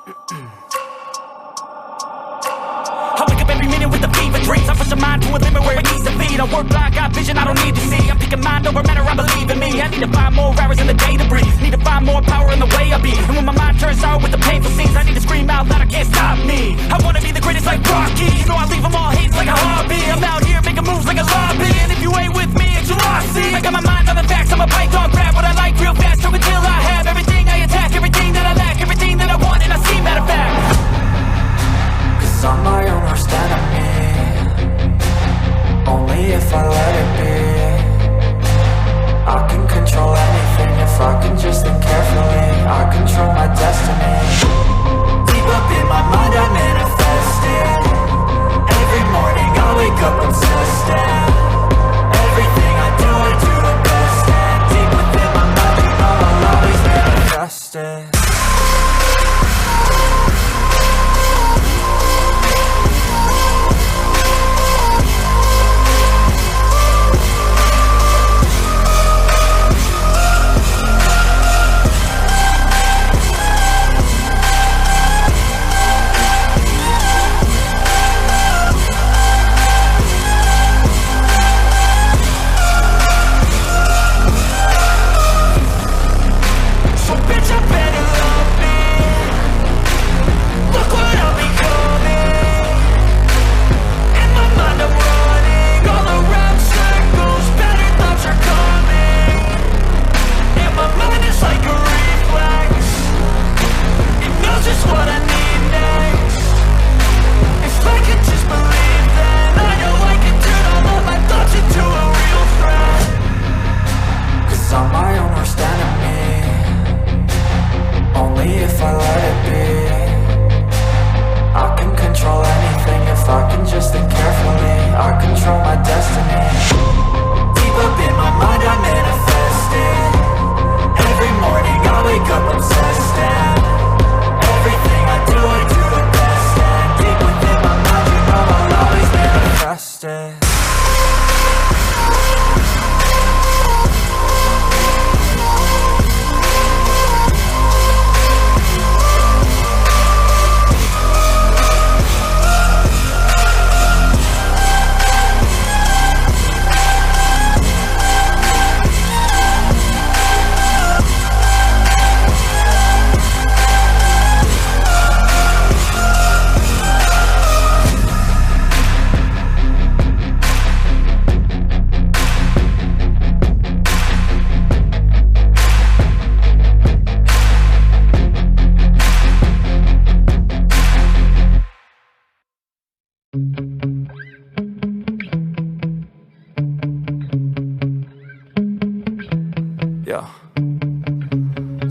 I wake up every minute with the fever dreams. I push the mind to a limit where it needs to be. I work blind, got vision I don't need to see. I'm picking mind over matter, I believe in me. I need to find more hours in the day to breathe. Need to find more power in the way I be. And when my mind turns sour with the painful scenes, I need to scream out loud, I can't stop me. I wanna be the greatest like Rocky. You know I leave them all hating like a hobby. I'm out here making moves like a lobby. And if you ain't with me, it's your loss. See, I got my mind on the facts, I'm a python, grab what I like real fast. So until I have everything I attack, everything that I lack, everything that I want, and I see matter of fact. Cause I'm my own worst enemy. Only if I let it be. I can control anything if I can just think carefully. I control my destiny. Deep up in my mind I manifest it. Every morning I wake up obsessed. Everything I do the best. And deep within my mind you know I'll always manifest it.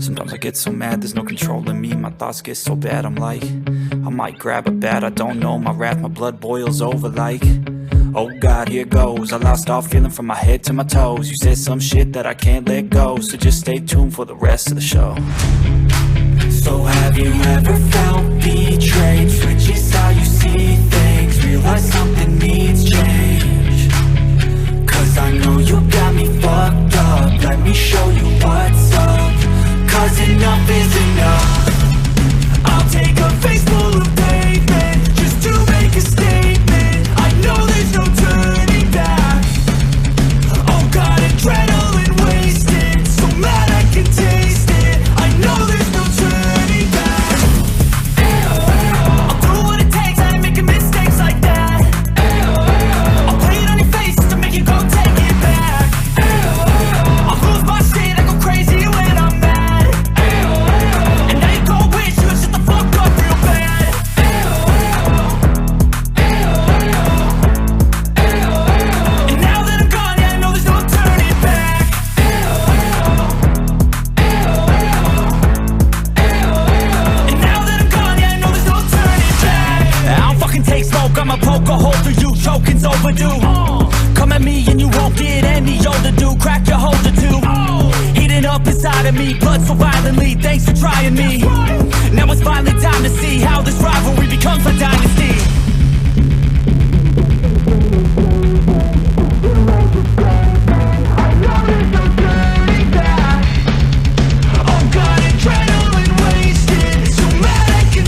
Sometimes I get so mad, there's no controlling me. My thoughts get so bad, I'm like, I might grab a bat, I don't know. My wrath, my blood boils over like, oh God, here goes. I lost all feeling from my head to my toes. You said some shit that I can't let go, so just stay tuned for the rest of the show. So have you ever felt betrayed? Switches how you see things. Realize something needs change. Cause I know you got me fucked up. Let me show you what's up. Cause enough is enough. I'll take a face full of pavement just to make a statement. I know there's no turning back. Oh God, adrenaline wasted. So mad I can taste it. I know there's no turning back. I'll do what it takes, I ain't making mistakes like that. I'll play it on your face to make you go take it back. I'll lose my shit, I go crazy when I'm mad. And now you go wish you would shut the fuck up real bad. And now that I'm gone, yeah, I know there's no turning back. And now that I'm gone, yeah, I know there's no turning back. I don't fucking take smoke, I'ma poke a hole through you. Choking's overdue. Come at me and you won't get any older, dude. Crack your holder too. Heating up inside of me, blood so violently. Thanks for trying me. Now it's finally time to see how this rivalry becomes a dynasty. Oh God, adrenaline wasted. So mad I can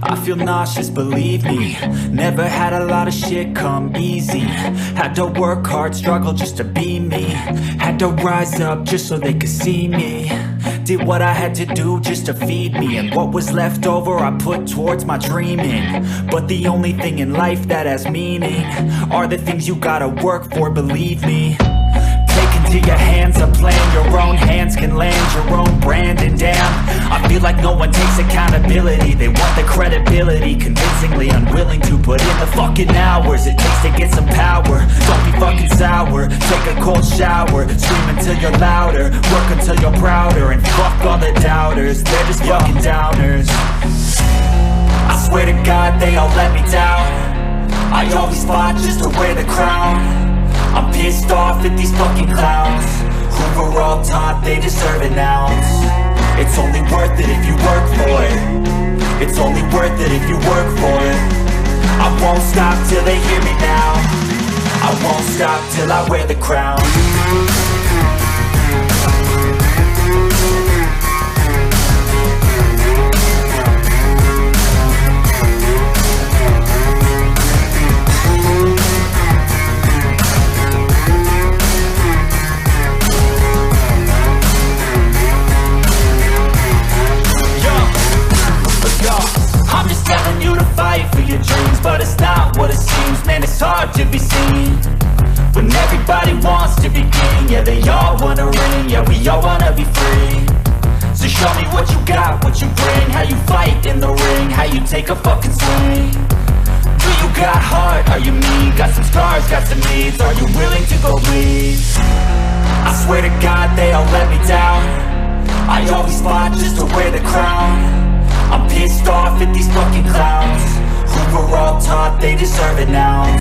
I feel nauseous, believe me. Never had a lot of shit come easy. Had to work hard, struggle just to be me. Had to rise up just so they could see me. Did what I had to do just to feed me. And what was left over I put towards my dreaming. But the only thing in life that has meaning are the things you gotta work for, believe me. Take into your hands a plan, your own hands can land your own brand. And damn, I feel like no one takes accountability. They want the credibility, convincingly unwilling to put in the fucking hours it takes to get some power. Don't be fucking sour, take a cold shower. Scream until you're louder, work until you're prouder. And fuck all the doubters, they're just fucking downers. I swear to God they all let me down. I always fought just to wear the crown. I'm pissed off at these fucking clowns who were all taught they deserve an ounce. It's only worth it if you work for it. It's only worth it if you work for it. I won't stop till they hear me now. I won't stop till I wear the crown. I'm just telling you to fight for your dreams, but it's not what it seems. Man, it's hard to be seen when everybody wants to be king. Yeah, they all wanna ring, yeah, we all wanna be free. So show me what you got, what you bring, how you fight in the ring, how you take a fucking swing. Do you got heart, are you mean? Got some scars, got some needs, are you willing to go bleed? I swear to God they all let me down. I always fought just to wear the crown. I'm pissed off at these fucking clowns who were all taught they deserve it now.